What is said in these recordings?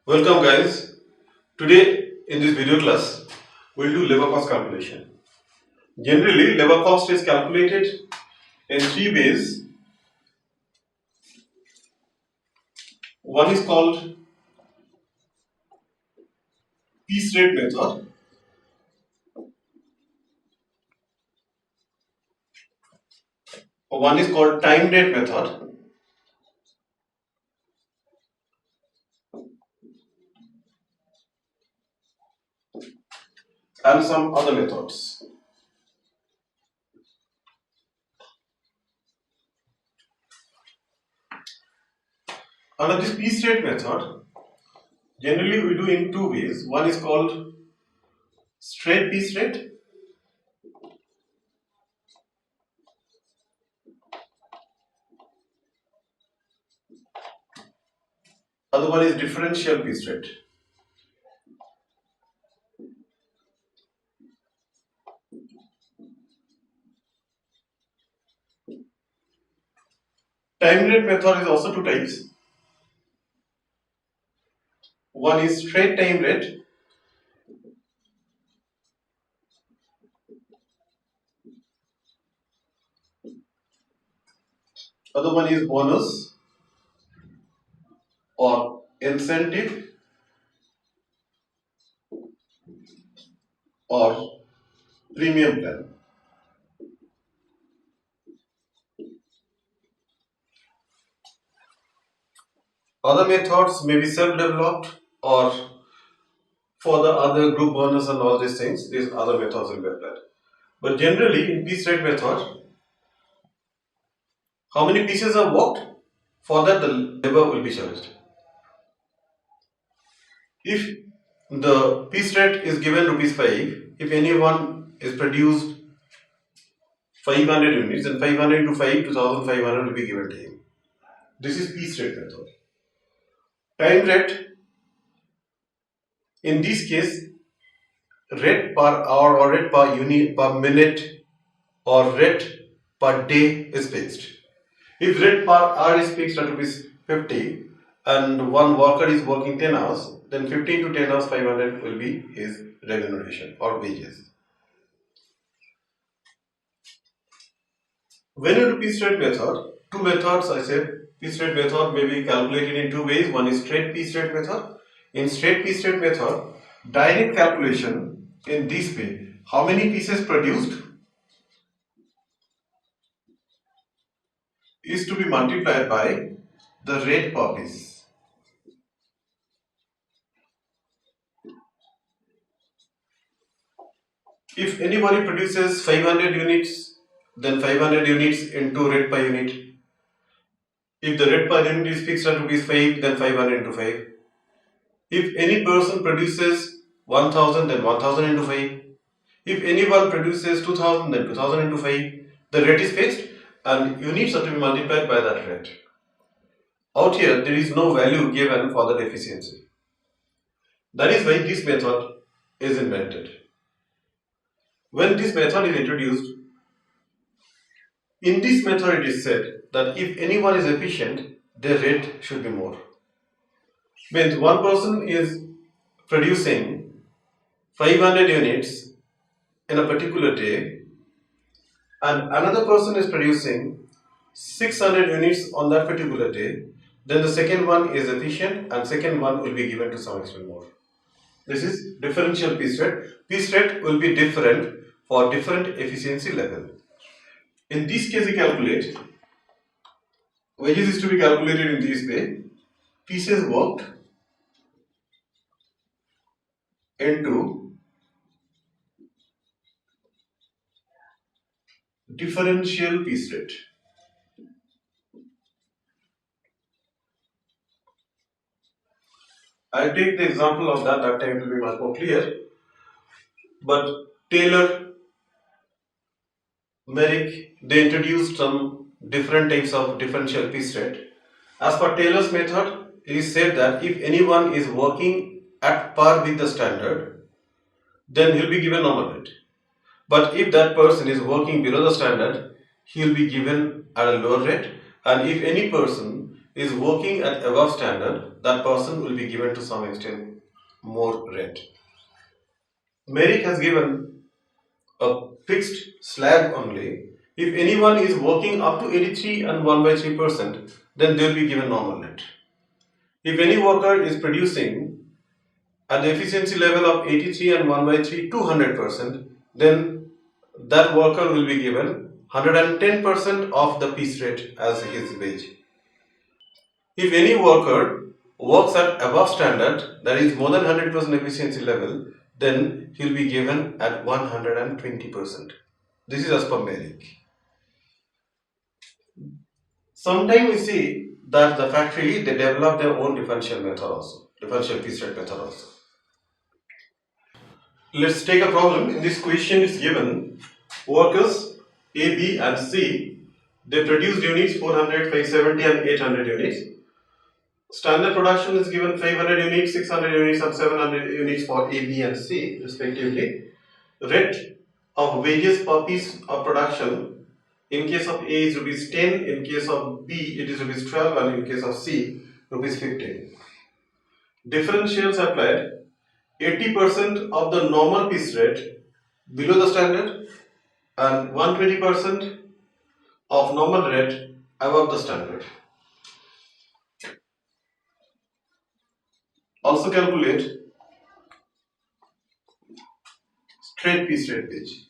Welcome guys. Today in this video class we'll do labor cost calculation. Generally labor cost is calculated in three ways. One is called piece rate method. One is called time rate method. And some other methods. Under this piece rate method, generally we do in two ways. One is called straight piece rate. Other one is differential piece rate. Time rate method is also two types. One is straight time rate. Other one is bonus or incentive or premium plan. Other methods may be self-developed or for the other group bonus and all these things, these other methods will be applied. But generally in piece rate method, how many pieces are worked? For that the labor will be charged. If the piece rate is given rupees 5, if anyone is produced 500 units, then 500 into 5, 2500 will be given to him. This is piece rate method. Time rate, in this case, rate per hour or rate per unit per minute or rate per day is fixed. If rate per hour is fixed at rupees 50 and one worker is working 10 hours, then 15 to 10 hours 500 will be his remuneration or wages. When you do piece rate method, two methods I said, piece rate method may be calculated in two ways. One is straight piece rate method. In straight piece rate method, direct calculation in this way, how many pieces produced is to be multiplied by the rate per piece. If anybody produces 500 units, then 500 units into rate per unit. If the rate per unit is fixed at rupees 5, then 500 into 5. If any person produces 1000, then 1000 into 5. If anyone produces 2000, then 2000 into 5. The rate is fixed and units are to be multiplied by that rate. Out here, there is no value given for that efficiency. That is why this method is invented. When this method is introduced, in this method it is said that if anyone is efficient, their rate should be more. Means one person is producing 500 units in a particular day and another person is producing 600 units on that particular day, then the second one is efficient and second one will be given to some extent more. This is differential piece rate. Piece rate will be different for different efficiency level. In this case we calculate, wages is to be calculated in this way, pieces worked into differential piece rate. I'll take the example of that time it will be much more clear. But Taylor, Mallick, they introduced some different types of differential piece rate. As per Taylor's method, it is said that if anyone is working at par with the standard, then he will be given normal rate. But if that person is working below the standard, he will be given at a lower rate. And if any person is working at above standard, that person will be given to some extent more rate. Mallick has given a fixed slab only. If anyone is working up to 83 and 1 by 3%, then they will be given normal rate. If any worker is producing at the efficiency level of 83 and 1 by 3 200%, then that worker will be given 110% of the piece rate as his wage. If any worker works at above standard, that is more than 100% efficiency level, then he will be given at 120%. This is as per Mallick. Sometimes we see that the factory, they develop their own differential method also, differential piece rate method also. Let's take a problem. In this question is given workers A, B and C, they produced units 400, 570 and 800 units. Standard production is given 500 units, 600 units and 700 units for A, B and C respectively. Rate of wages per piece of production, in case of A is rupees 10, in case of B it is rupees 12 and in case of C rupees 15. Differentials applied, 80% of the normal piece rate below the standard and 120% of normal rate above the standard. Also calculate straight piece rate wage.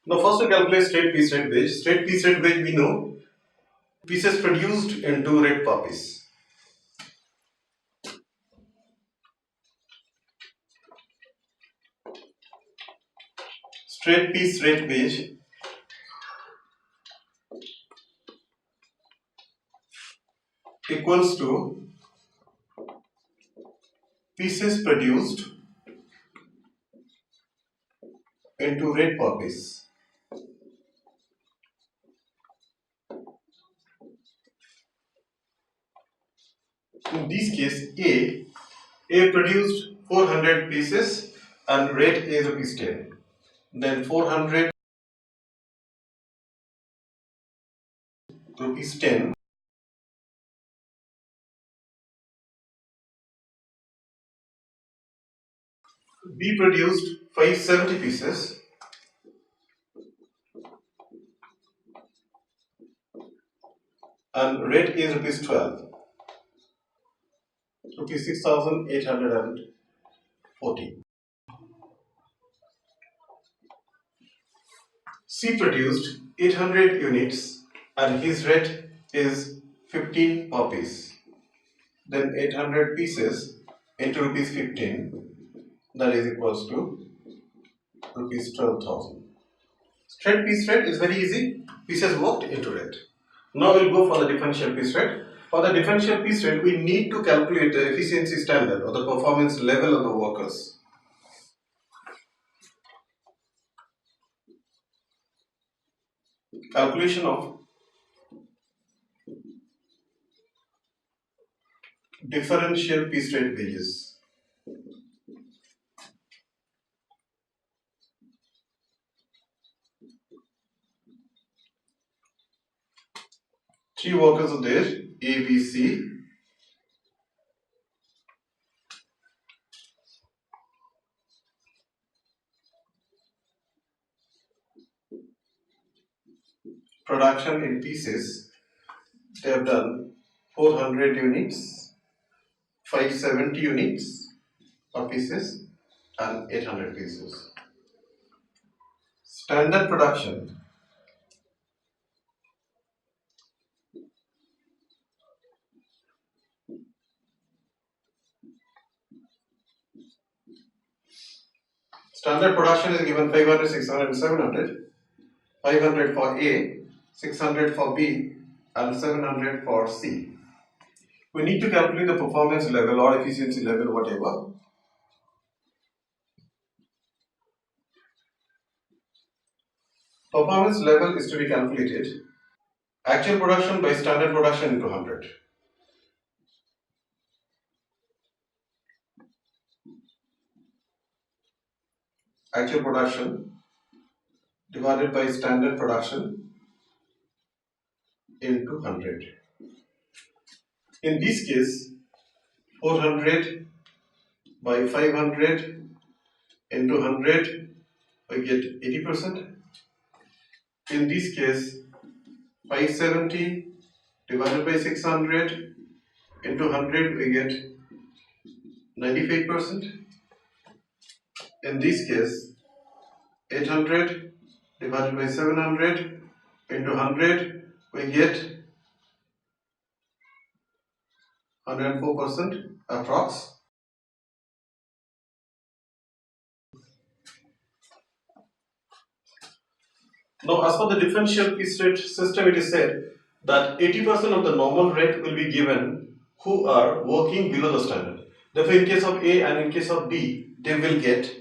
Now first we calculate straight piece rate wage. Straight piece rate wage we know pieces produced into rate per piece. Straight piece rate wage equals to pieces produced into rate per piece. In this case A produced 400 pieces and rate is rupees 10. Then 400 rupees 10. B produced 570 pieces and rate is rupees 12. Rupees 6,840. C produced 800 units and his rate is 15 per piece. Then 800 pieces into rupees 15, that is equals to rupees 12,000. Straight piece rate is very easy. Pieces worked into rate. Now we'll go for the differential piece rate. For the differential piece rate, we need to calculate the efficiency standard or the performance level of the workers. Calculation of differential piece rate wages. Three workers are there, A, B, C. Production in pieces, they have done 400 units, 570 units of pieces and 800 pieces. Standard production, standard production is given 500, 600 and 700. 500 for A, 600 for B and 700 for C. We need to calculate the performance level or efficiency level, whatever. Performance level is to be calculated actual production by standard production into 100. actual production divided by standard production into 100. In this case, 400 by 500 into 100, we get 80%. In this case, 570 divided by 600 into 100, we get 95%. In this case, 800 divided by 700 into 100, we get 104% approx. Now, as per the differential piece rate system, it is said that 80% of the normal rate will be given who are working below the standard. Therefore, in case of A and in case of B, they will get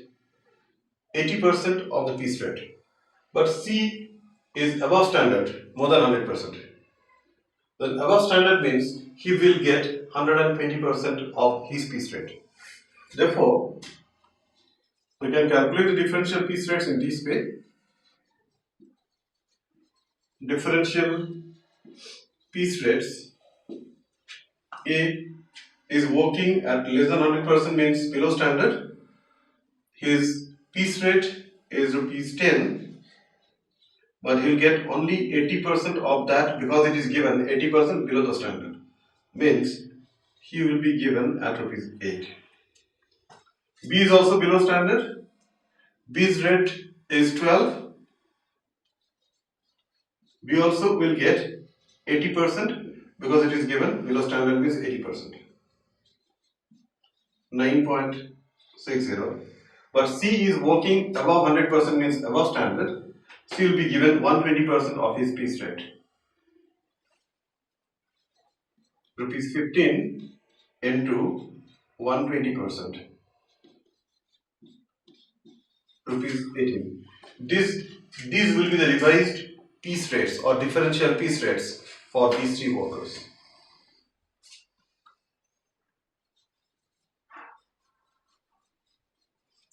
80% of the piece rate. But C is above standard, more than 100%. Then above standard means he will get 120% of his piece rate. Therefore, we can calculate the differential piece rates in this way. Differential piece rates, A is working at less than 100% means below standard. His piece rate is rupees 10, but he'll get only 80% of that because it is given 80% below the standard. Means he will be given at rupees 8. B is also below standard. B's rate is 12. B also will get 80% because it is given below standard means 80%. 9.60. But C is working above 100% means above standard. C will be given 120% of his piece rate. Rupees 15 into 120%. Rupees 18. These will be the revised piece rates or differential piece rates for these three workers.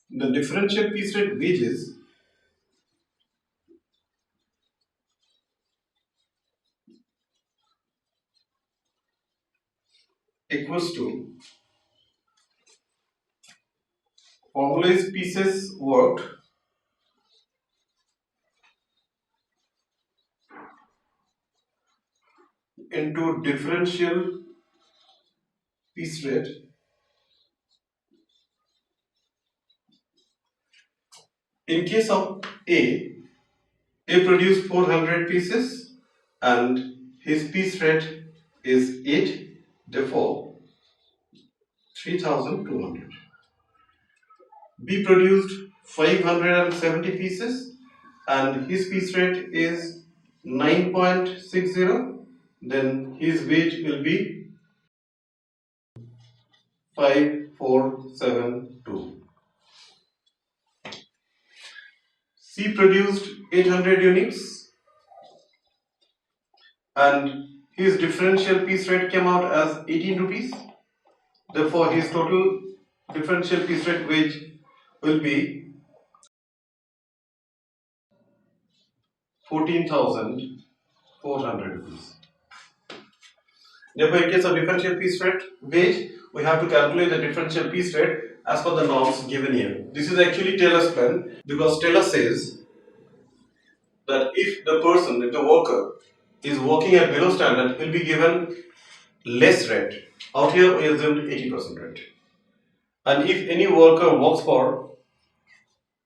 The differential piece rate wages equals to formula is pieces worked into differential piece rate in case of A produced 400 pieces and his piece rate is 8, therefore 3200. B produced 570 pieces and his piece rate is 9.60, then his wage will be 5472. C produced 800 units and his differential piece rate came out as 18 rupees. Therefore, his total differential piece rate wage will be 14,400 rupees. Therefore, in case of differential piece rate wage, we have to calculate the differential piece rate as per the norms given here. This is actually Taylor's plan because Taylor says that if the worker is working at below standard, will be given less rate. Out here we assumed 80% rate. And if any worker works for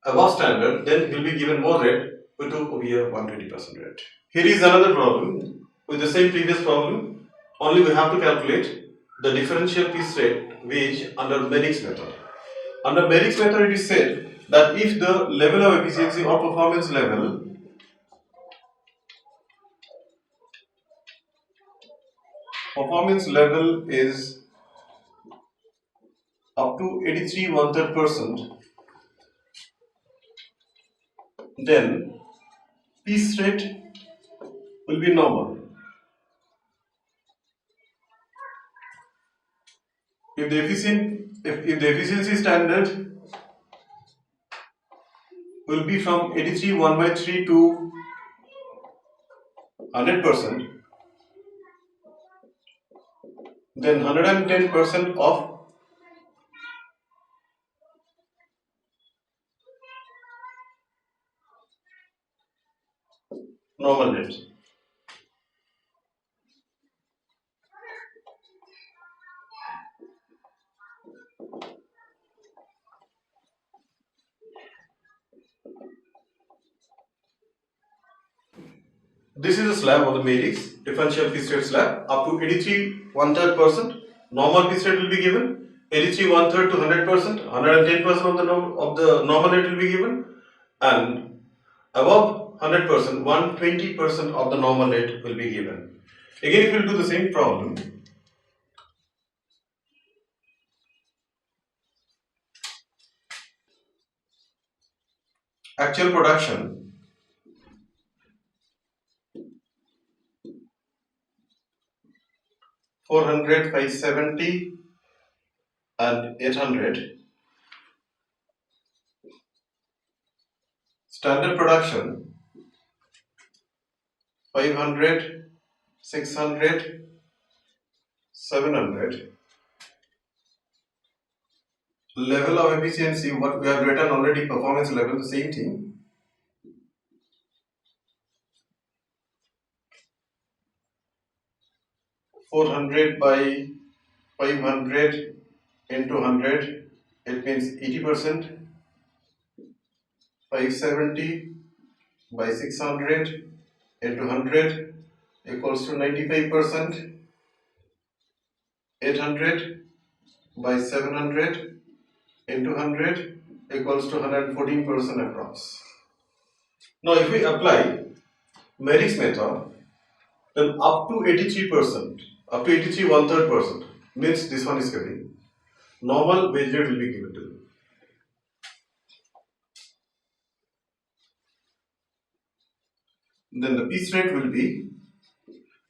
above standard, then he will be given more rate. We took over here 120% rate. Here is another problem with the same previous problem. Only we have to calculate the differential piece rate wage under Mallick's method. Under Mallick's method, it is said that if the level of efficiency or performance level is up to 83 1/3%, then piece rate will be normal. If the efficiency standard will be from 83 1 by 3 to 100%, then 110% of normal rate. This is a slab of the Mallick's differential piece rate slab up to 83 1/3%. Normal piece rate will be given. 83 1/3 to 100%. 110% of the normal rate will be given, and above 100%, 120% of the normal rate will be given. Again, if we will do the same problem, actual production 400, 570 and 800. Standard production 500, 600, 700. Level of efficiency, what we have written already, performance level, the same thing. $400 by 500 into 100, it means 80%. 570 by 600 into 100 equals to 95%. 800 by 700 into 100 equals to 114% approx. Now if we apply Mallick's method, then up to 83%, up to 83 1/3% means this one is given. Normal wage rate will be given to you. Then the piece rate will be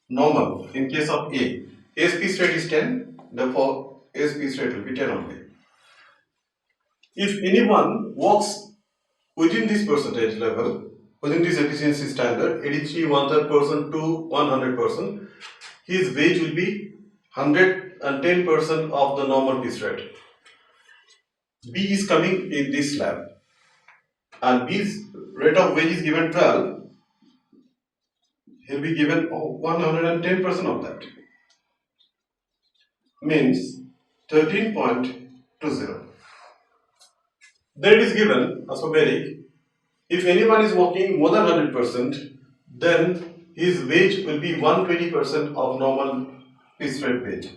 normal in case of A. A's piece rate is 10, therefore A's piece rate will be 10 only. If anyone works within this percentage level, within this efficiency standard, 83 1/3% to 100%, his wage will be 110% of the normal piece rate. B is coming in this slab, and B's rate of wage is given 12. He'll be given 110% of that. Means 13.20. Then it is given as per Mallick, if anyone is working more than 100%, then his wage will be 120% of normal piece rate wage.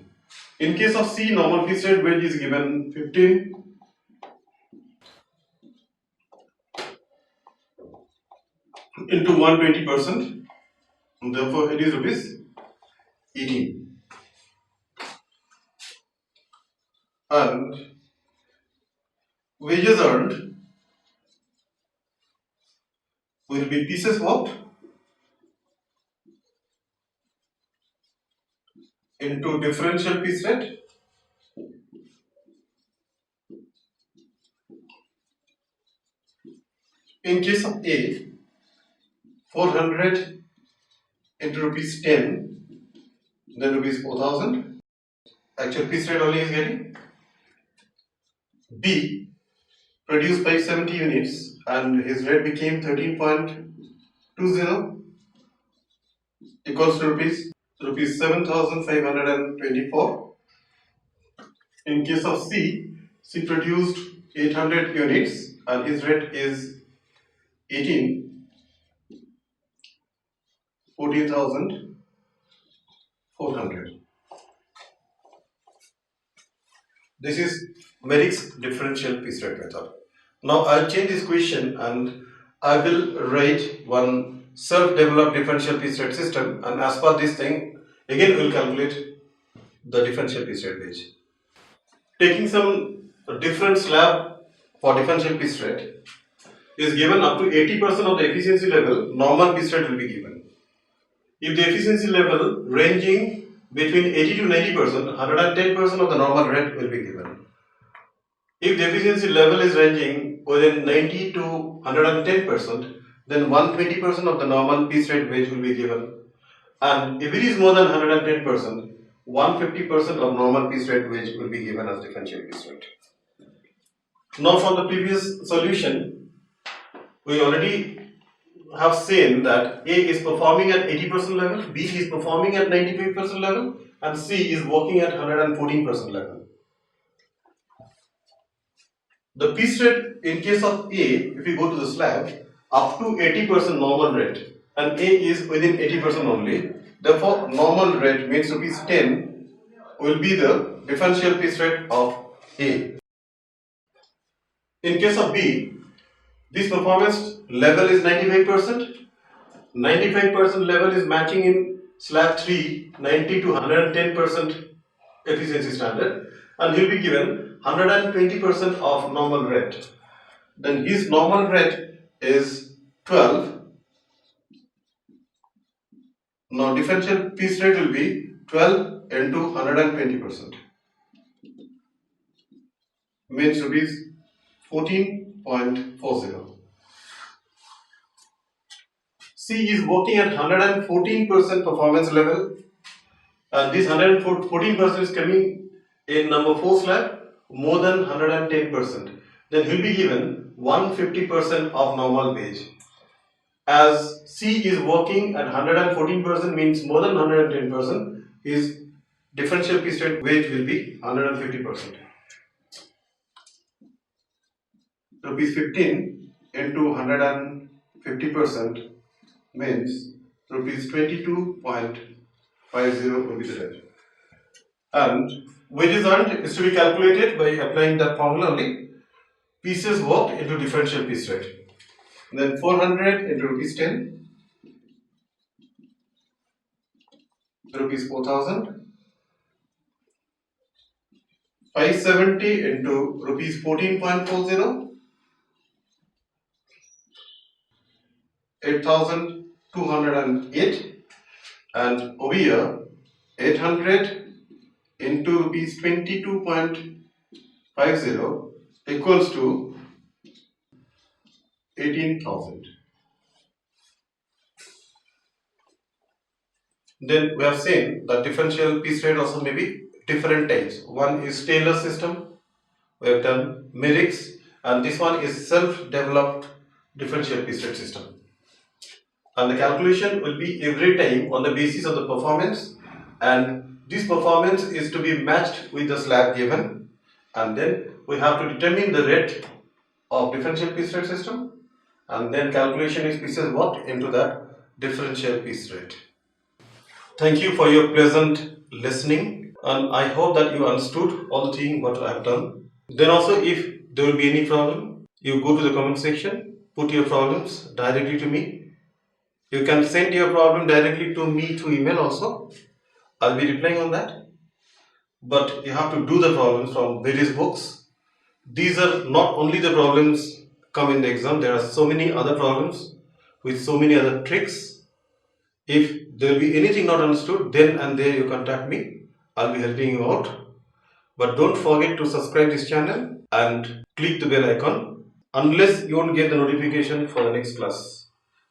In case of C, normal piece rate wage is given 15 into 120%, therefore it is rupees 18. And wages earned will be pieces worked into differential piece rate in case of A, 400 into rupees 10, then rupees 4000. Actual piece rate only is getting. B produced 570 units and his rate became 13.20 equals to rupees 7524. In case of C, C produced 800 units and his rate is 14,400. This is Mallick's differential piece rate method. Now I'll change this question and I will write one self-developed differential piece rate system, and as per this thing, again we will calculate the differential piece rate wage. Taking some different slab for differential piece rate is given up to 80% of the efficiency level, normal piece rate will be given. If the efficiency level ranging between 80 to 90%, 110% of the normal rate will be given. If the efficiency level is ranging within 90 to 110%, then 120% of the normal piece rate wage will be given. And if it is more than 110%, 150% of normal piece rate wage will be given as differential piece rate. Now from the previous solution, we already have seen that A is performing at 80% level, B is performing at 95% level, and C is working at 114% level. The piece rate in case of A, if you go to the slab, up to 80% normal rate, and A is within 80% only. Therefore, normal rate means rupees 10 will be the differential piece rate of A. In case of B, this performance level is 95%. 95% level is matching in slab 3, 90 to 110% efficiency standard, and he'll be given 120% of normal rate. Then his normal rate is 12. Now differential piece rate will be 12 into 120%. Means rupees 14.40. C is working at 114% performance level, and this 114% is coming in number 4 slab, more than 110%. Then he'll be given 150% of normal wage. As C is working at 114% means more than 110%, his differential piece rate wage will be 150%. Rupees 15 into 150% means rupees 22.50 will be the rate. And wages earned is to be calculated by applying that formula only. Pieces worked into differential piece rate. Then 400 into rupees 10, rupees 4000. 570 into rupees 14.40, 8208, and over here 800 into rupees 22.50 equals to 18,000. Then we have seen that differential piece rate also may be different types. One is Taylor system, we have done Mallick's, and this one is self-developed differential piece rate system. And the calculation will be every time on the basis of the performance, and this performance is to be matched with the slab given, and then we have to determine the rate of differential piece rate system, and then calculation is pieces worked into that differential piece rate. Thank you for your pleasant listening, and I hope that you understood all the things what I have done. Then also, if there will be any problem, you go to the comment section, put your problems directly to me. You can send your problem directly to me through email also. I'll be replying on that. But you have to do the problems from various books. These are not only the problems come in the exam, there are so many other problems with so many other tricks. If there will be anything not understood, then and there you contact me. I'll be helping you out. But don't forget to subscribe this channel and click the bell icon unless you won't get the notification for the next class.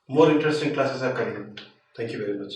More interesting classes are coming. Thank you very much.